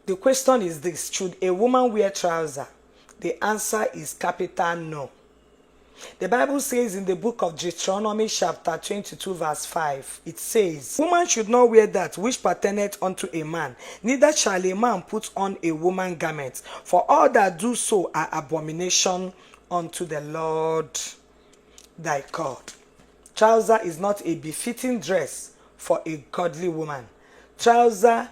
The question is this: should a woman wear trouser? The answer is capital no. The Bible says in the book of Deuteronomy chapter 22 verse 5, it says, woman should not wear that which pertaineth unto a man, neither shall a man put on a woman garment, for all that do so are abomination unto the Lord thy God. Trouser is not a befitting dress for a godly woman. Trouser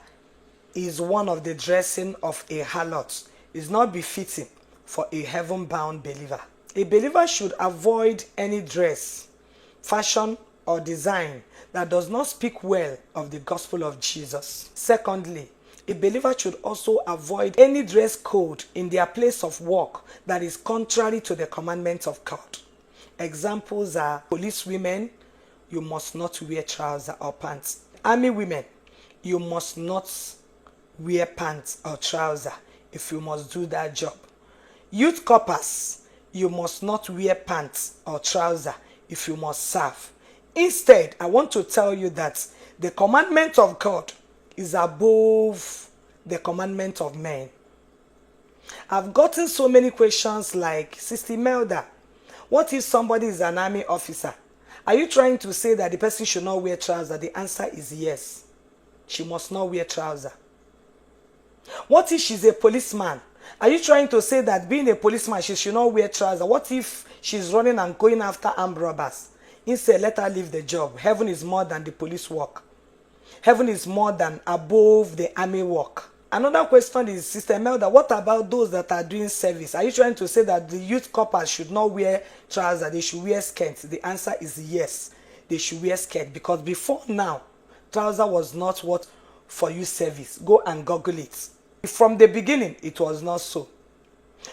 is one of the dressing of a harlot. It's not befitting for a heaven-bound believer. A believer should avoid any dress, fashion, or design that does not speak well of the gospel of Jesus. Secondly, a believer should also avoid any dress code in their place of work that is contrary to the commandments of God. Examples are police women, you must not wear trousers or pants. Army women, you must not wear pants or trousers if you must do that job. Youth corpers, you must not wear pants or trousers if you must serve. Instead, I want to tell you that the commandment of God is above the commandment of men. I've gotten so many questions like, Sister Melda, what if somebody is an army officer? Are you trying to say that the person should not wear trousers? The answer is yes. She must not wear trousers. What if she's a policeman? Are you trying to say that being a policeman, she should not wear trousers? What if she's running and going after armed robbers? Instead, let her leave the job. Heaven is more than the police work. Heaven is more than above the army work. Another question is, Sister Melda, what about those that are doing service? Are you trying to say that the youth corpers should not wear trousers, they should wear skirts? The answer is yes, they should wear skirts, because before now, trouser was not what for youth service. Go and Google it. From the beginning, it was not so.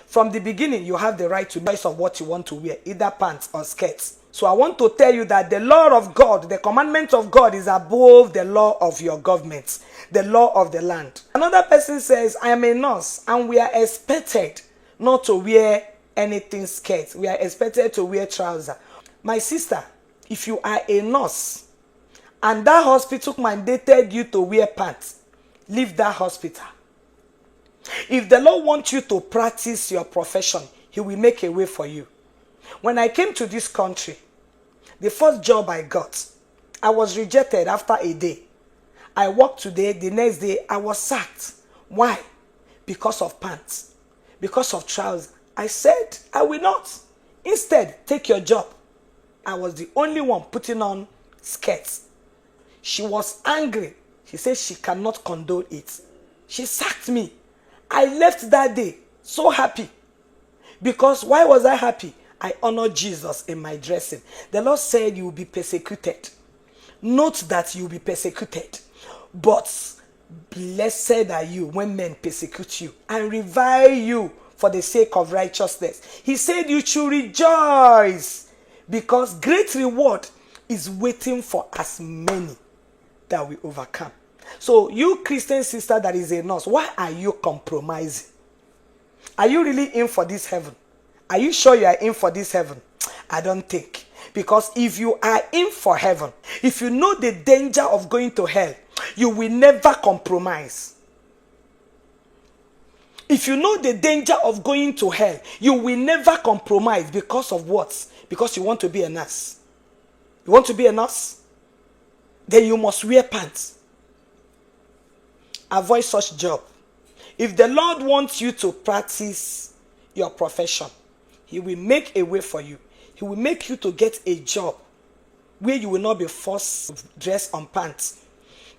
From the beginning, you have the right to choice of what you want to wear, either pants or skirts. So I want to tell you that the law of God, the commandment of God is above the law of your government, the law of the land. Another person says, I am a nurse and we are expected not to wear anything skirt. We are expected to wear trousers. My sister, if you are a nurse and that hospital mandated you to wear pants, leave that hospital. If the Lord wants you to practice your profession, He will make a way for you. When I came to this country, the first job I got, I was rejected after a day. I worked today, the next day I was sacked. Why? Because of pants, because of trousers. I said, I will not. Instead, take your job. I was the only one putting on skirts. She was angry. She said she cannot condone it. She sacked me. I left that day so happy. Because why was I happy? I honored Jesus in my dressing. The Lord said you will be persecuted. Note that you will be persecuted. But blessed are you when men persecute you and revile you for the sake of righteousness. He said you should rejoice because great reward is waiting for as many that will overcome. So you Christian sister that is a nurse, why are you compromising? Are you really in for this heaven? Are you sure you are in for this heaven? I don't think. Because if you are in for heaven, if you know the danger of going to hell, you will never compromise. If you know the danger of going to hell, you will never compromise because of what? Because you want to be a nurse. You want to be a nurse? Then you must wear pants. Avoid such job. If the Lord wants you to practice your profession, He will make a way for you. He will make you to get a job where you will not be forced to dress on pants.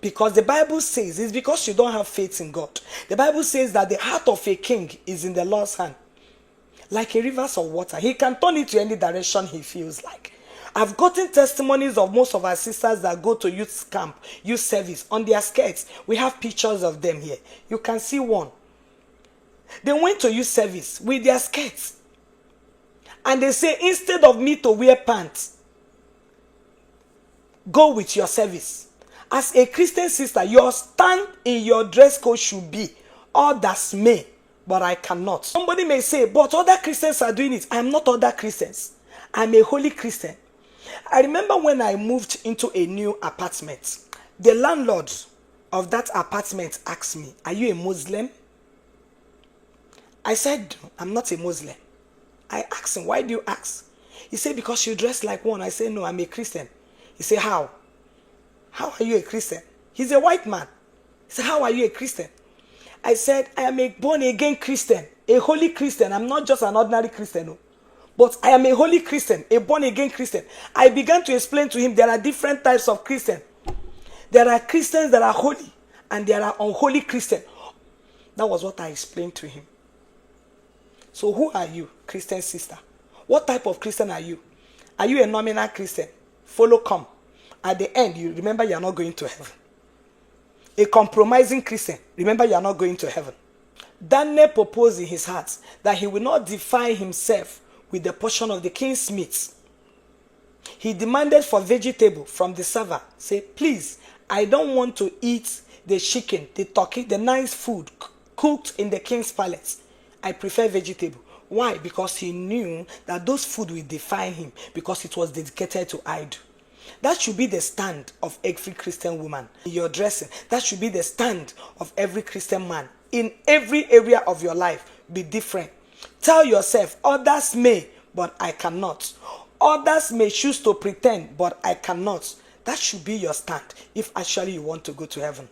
Because the Bible says, it's because you don't have faith in God. The Bible says that the heart of a king is in the Lord's hand. Like a rivers of water. He can turn it to any direction He feels like. I've gotten testimonies of most of our sisters that go to youth camp, youth service, on their skirts. We have pictures of them here. You can see one. They went to youth service with their skirts. And they say, instead of me to wear pants, go with your service. As a Christian sister, your stand in your dress code should be, others may, but I cannot. Somebody may say, but other Christians are doing it. I am not other Christians. I'm a holy Christian. I remember when I moved into a new apartment, the landlord of that apartment asked me, "Are you a Muslim?" I said, "No, I'm not a Muslim." I asked him, "Why do you ask?" He said, "Because you dress like one." I said, "No, I'm a Christian." He said, "How? How are you a Christian?" He's a white man. He said, "How are you a Christian?" I said, "I am a born again Christian, a holy Christian. I'm not just an ordinary Christian, no. But I am a holy Christian, a born again Christian." I began to explain to him there are different types of Christian. There are Christians that are holy, and there are unholy Christians. That was what I explained to him. So who are you, Christian sister? What type of Christian are you? Are you a nominal Christian? Follow, come. At the end, you remember you are not going to heaven. A compromising Christian, remember you are not going to heaven. Daniel proposed in his heart that he will not defile himself with the portion of the king's meat. He demanded for vegetable from the server. Say, "Please, I don't want to eat the chicken, the turkey, the nice food cooked in the king's palace. I prefer vegetable." Why? Because he knew that those food will defile him, because it was dedicated to idol. That should be the stand of every Christian woman in your dressing. That should be the stand of every Christian man. In every area of your life, be different. Tell yourself, others may, but I cannot. Others may choose to pretend, but I cannot. That should be your stand if actually you want to go to heaven.